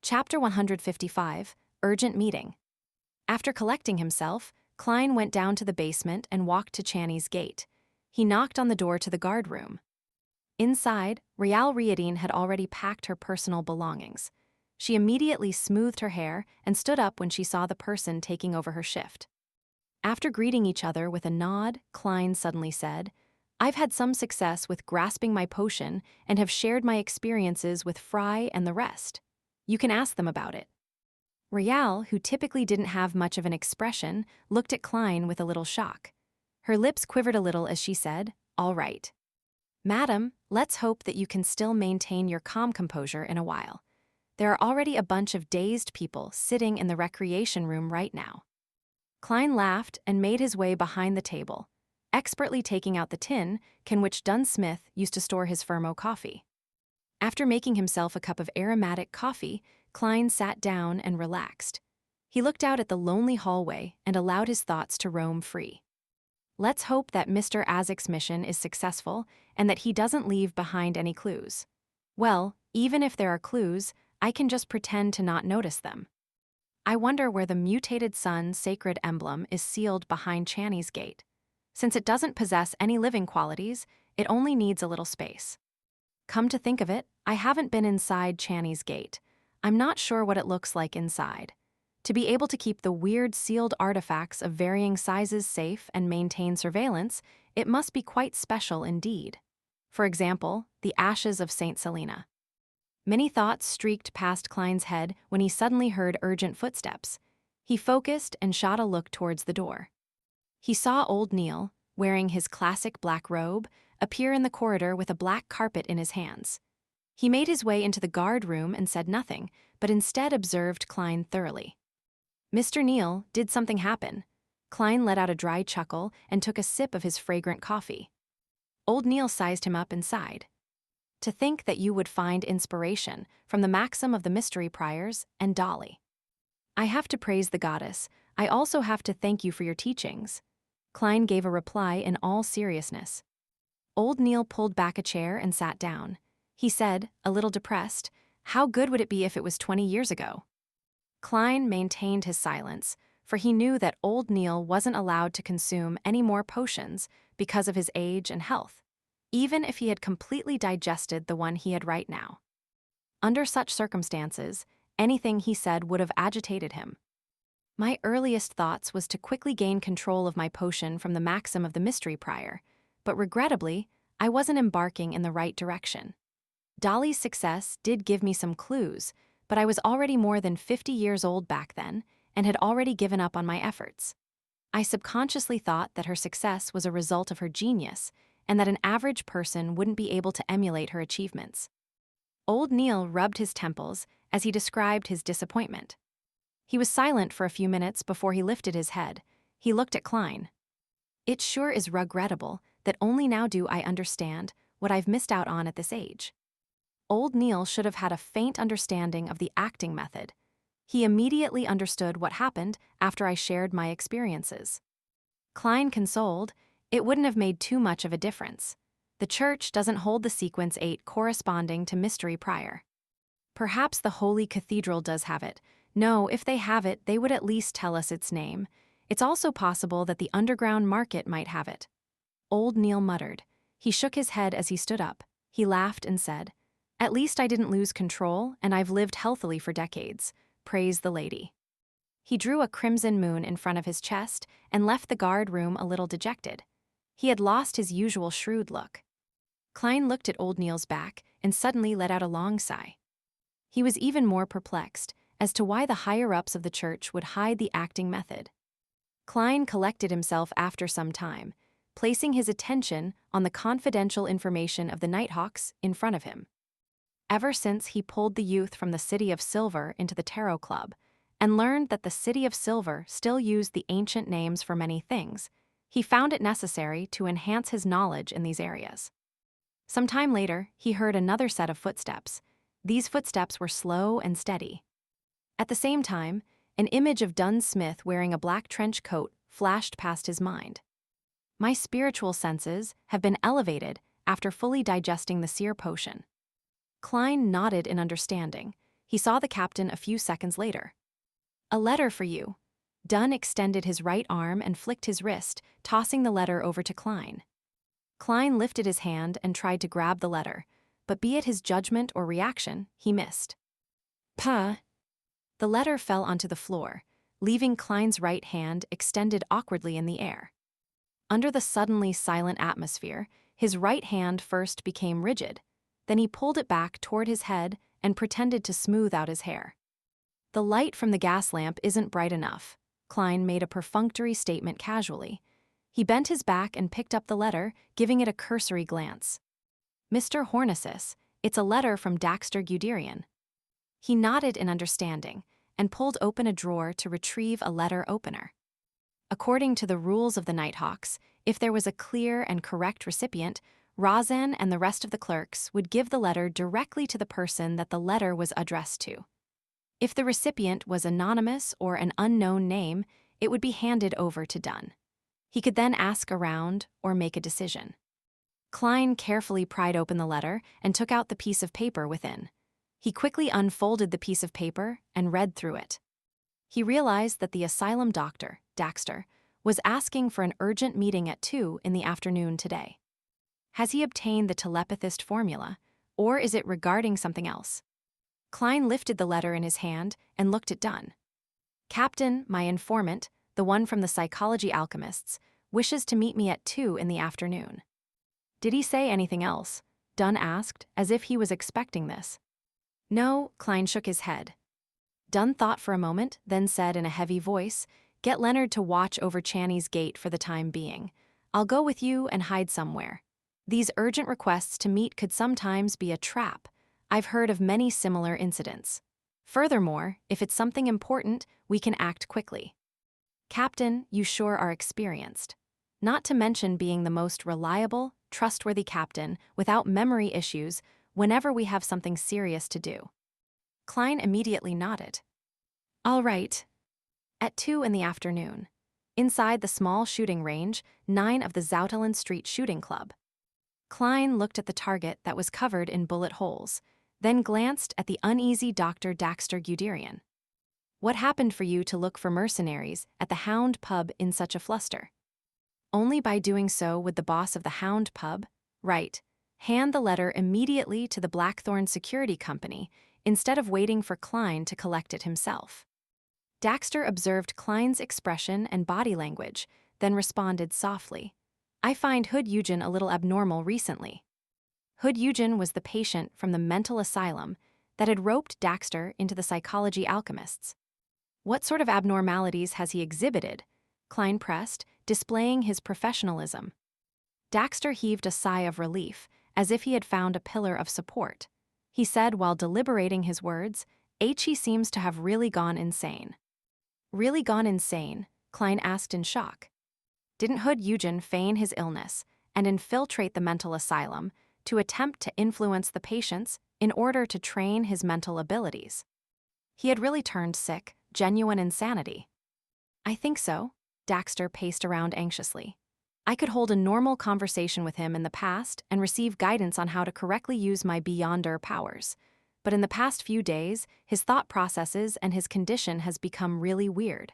Chapter 155, Urgent Meeting. After collecting himself, Klein went down to the basement and walked to Channy's gate. He knocked on the door to the guard room. Inside, Rial Riadine had already packed her personal belongings. She immediately smoothed her hair and stood up when she saw the person taking over her shift. After greeting each other with a nod, Klein suddenly said, "I've had some success with grasping my potion and have shared my experiences with Fry and the rest. You can ask them about it." Rial, who typically didn't have much of an expression, looked at Klein with a little shock. Her lips quivered a little as she said, "All right. Madam, let's hope that you can still maintain your calm composure in a while. There are already a bunch of dazed people sitting in the recreation room right now." Klein laughed and made his way behind the table, expertly taking out the tin can which Dunn Smith used to store his Fermo coffee. After making himself a cup of aromatic coffee, Klein sat down and relaxed. He looked out at the lonely hallway and allowed his thoughts to roam free. Let's hope that Mr. Azek's mission is successful and that he doesn't leave behind any clues. Well, even if there are clues, I can just pretend to not notice them. I wonder where the mutated sun sacred emblem is sealed behind Channy's gate. Since it doesn't possess any living qualities, it only needs a little space. Come to think of it, I haven't been inside Channy's gate. I'm not sure what it looks like inside. To be able to keep the weird sealed artifacts of varying sizes safe and maintain surveillance, it must be quite special indeed. For example, the ashes of Saint Selena. Many thoughts streaked past Klein's head when he suddenly heard urgent footsteps. He focused and shot a look towards the door. He saw old Neil, wearing his classic black robe, appear in the corridor with a black carpet in his hands. He made his way into the guard room and said nothing, but instead observed Klein thoroughly. "Mr. Neil, did something happen?" Klein let out a dry chuckle and took a sip of his fragrant coffee. Old Neil sized him up and sighed. "To think that you would find inspiration from the maxim of the mystery priors and Dolly. I have to praise the goddess. I also have to thank you for your teachings." Klein gave a reply in all seriousness. Old Neil pulled back a chair and sat down. He said, a little depressed, "How good would it be if it was 20 years ago?" Klein maintained his silence, for he knew that old Neil wasn't allowed to consume any more potions because of his age and health, even if he had completely digested the one he had right now. Under such circumstances, anything he said would have agitated him. My earliest thoughts was to quickly gain control of my potion from the maxim of the mystery prior, but regrettably, I wasn't embarking in the right direction. Dolly's success did give me some clues, but I was already more than 50 years old back then and had already given up on my efforts. I subconsciously thought that her success was a result of her genius and that an average person wouldn't be able to emulate her achievements. Old Neil rubbed his temples as he described his disappointment. He was silent for a few minutes before he lifted his head. He looked at Klein. "It sure is regrettable that only now do I understand what I've missed out on at this age." Old Neil should have had a faint understanding of the acting method. He immediately understood what happened after I shared my experiences. Klein consoled, "It wouldn't have made too much of a difference. The church doesn't hold the sequence 8 corresponding to mystery prior. Perhaps the Holy Cathedral does have it. No, if they have it, they would at least tell us its name. It's also possible that the underground market might have it." Old Neil muttered. He shook his head as he stood up. He laughed and said, "At least I didn't lose control, and I've lived healthily for decades. Praise the lady." He drew a crimson moon in front of his chest and left the guard room a little dejected. He had lost his usual shrewd look. Klein looked at old Neil's back and suddenly let out a long sigh. He was even more perplexed as to why the higher-ups of the church would hide the acting method. Klein collected himself after some time, placing his attention on the confidential information of the Nighthawks in front of him. Ever since he pulled the youth from the City of Silver into the Tarot Club and learned that the City of Silver still used the ancient names for many things, he found it necessary to enhance his knowledge in these areas. Some time later, he heard another set of footsteps. These footsteps were slow and steady. At the same time, an image of Dunn Smith wearing a black trench coat flashed past his mind. My spiritual senses have been elevated after fully digesting the seer potion. Klein nodded in understanding. He saw the captain a few seconds later. "A letter for you." Dunn extended his right arm and flicked his wrist, tossing the letter over to Klein. Klein lifted his hand and tried to grab the letter, but be it his judgment or reaction, he missed. "Puh." The letter fell onto the floor, leaving Klein's right hand extended awkwardly in the air. Under the suddenly silent atmosphere, his right hand first became rigid, then he pulled it back toward his head and pretended to smooth out his hair. "The light from the gas lamp isn't bright enough," Klein made a perfunctory statement casually. He bent his back and picked up the letter, giving it a cursory glance. "Mr. Hornesis, it's a letter from Daxter Guderian." He nodded in understanding and pulled open a drawer to retrieve a letter opener. According to the rules of the Nighthawks, if there was a clear and correct recipient, Razan and the rest of the clerks would give the letter directly to the person that the letter was addressed to. If the recipient was anonymous or an unknown name, it would be handed over to Dunn. He could then ask around or make a decision. Klein carefully pried open the letter and took out the piece of paper within. He quickly unfolded the piece of paper and read through it. He realized that the asylum doctor, Daxter, was asking for an urgent meeting at 2 in the afternoon today. Has he obtained the telepathist formula, or is it regarding something else? Klein lifted the letter in his hand and looked at Dunn. "Captain, my informant, the one from the psychology alchemists, wishes to meet me at 2 in the afternoon." "Did he say anything else?" Dunn asked, as if he was expecting this. "No," Klein shook his head. Dunn thought for a moment, then said in a heavy voice, "Get Leonard to watch over Channy's gate for the time being. I'll go with you and hide somewhere. These urgent requests to meet could sometimes be a trap. I've heard of many similar incidents. Furthermore, if it's something important, we can act quickly. Captain, you sure are experienced. Not to mention being the most reliable, trustworthy captain without memory issues whenever we have something serious to do." Klein immediately nodded. "All right." At 2 in the afternoon, inside the small shooting range, 9 of the Zoutelen Street Shooting Club. Klein looked at the target that was covered in bullet holes, then glanced at the uneasy Dr. Daxter Guderian. "What happened for you to look for mercenaries at the Hound Pub in such a fluster?" "Only by doing so would the boss of the Hound Pub, right, hand the letter immediately to the Blackthorn Security Company instead of waiting for Klein to collect it himself." Daxter observed Klein's expression and body language, then responded softly, "I find Hood Eugen a little abnormal recently." Hood Eugen was the patient from the mental asylum that had roped Daxter into the psychology alchemists. "What sort of abnormalities has he exhibited?" Klein pressed, displaying his professionalism. Daxter heaved a sigh of relief, as if he had found a pillar of support. He said while deliberating his words, "He seems to have really gone insane." "Really gone insane?" Klein asked in shock. "Didn't Hood Eugen feign his illness and infiltrate the mental asylum to attempt to influence the patients in order to train his mental abilities? He had really turned sick, genuine insanity." "I think so." Daxter paced around anxiously. "I could hold a normal conversation with him in the past and receive guidance on how to correctly use my Beyonder powers. But in the past few days, his thought processes and his condition has become really weird.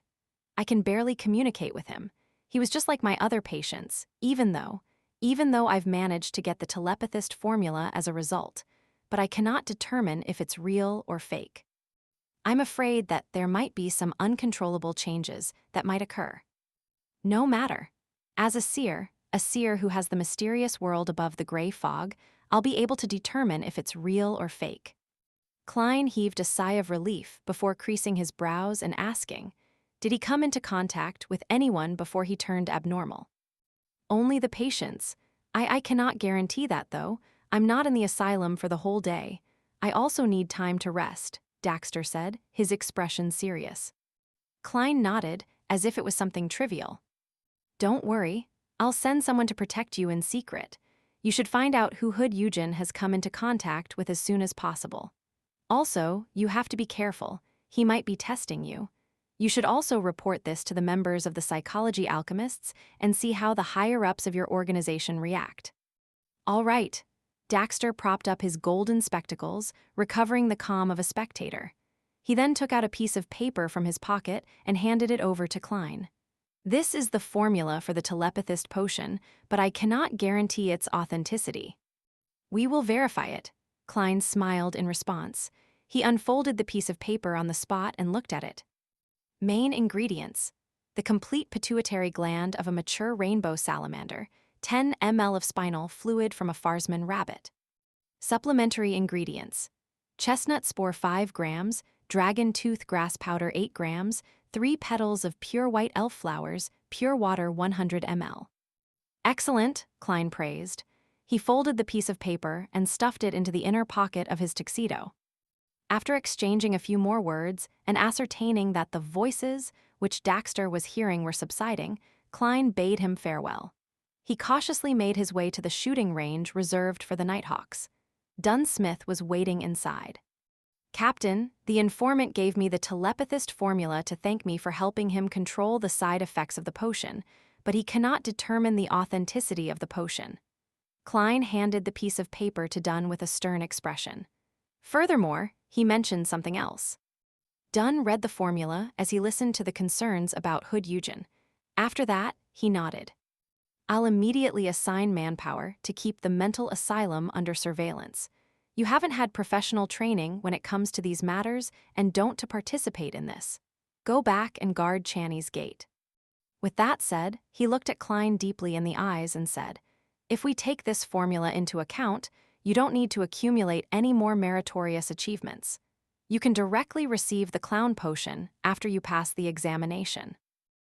I can barely communicate with him. He was just like my other patients, even though I've managed to get the telepathist formula as a result, but I cannot determine if it's real or fake. I'm afraid that there might be some uncontrollable changes that might occur. No matter. As a seer who has the mysterious world above the gray fog, I'll be able to determine if it's real or fake." Klein heaved a sigh of relief before creasing his brows and asking, "Did he come into contact with anyone before he turned abnormal?" "Only the patients. I cannot guarantee that, though. I'm not in the asylum for the whole day. I also need time to rest," Daxter said, his expression serious. Klein nodded, as if it was something trivial. "Don't worry. I'll send someone to protect you in secret. You should find out who Hood Eugen has come into contact with as soon as possible. Also, you have to be careful. He might be testing you. You should also report this to the members of the psychology alchemists and see how the higher-ups of your organization react." "All right." Daxter propped up his golden spectacles, recovering the calm of a spectator. He then took out a piece of paper from his pocket and handed it over to Klein. This is the formula for the telepathist potion, but I cannot guarantee its authenticity. We will verify it. Klein smiled in response. He unfolded the piece of paper on the spot and looked at it. Main ingredients: the complete pituitary gland of a mature rainbow salamander, 10 ml of spinal fluid from a Farsman rabbit. Supplementary ingredients: chestnut spore 5 grams, dragon tooth grass powder 8 grams, 3 petals of pure white elf flowers, pure water 100 ml. Excellent, Klein praised. He folded the piece of paper and stuffed it into the inner pocket of his tuxedo. After exchanging a few more words and ascertaining that the voices which Daxter was hearing were subsiding, Klein bade him farewell. He cautiously made his way to the shooting range reserved for the Nighthawks. Dunn Smith was waiting inside. Captain, the informant gave me the telepathist formula to thank me for helping him control the side effects of the potion, but he cannot determine the authenticity of the potion. Klein handed the piece of paper to Dunn with a stern expression. Furthermore, he mentioned something else. Dunn read the formula as he listened to the concerns about Hood Eugen. After that, he nodded. I'll immediately assign manpower to keep the mental asylum under surveillance. You haven't had professional training when it comes to these matters and don't to participate in this. Go back and guard Channy's gate. With that said, he looked at Klein deeply in the eyes and said, if we take this formula into account, you don't need to accumulate any more meritorious achievements. You can directly receive the clown potion after you pass the examination.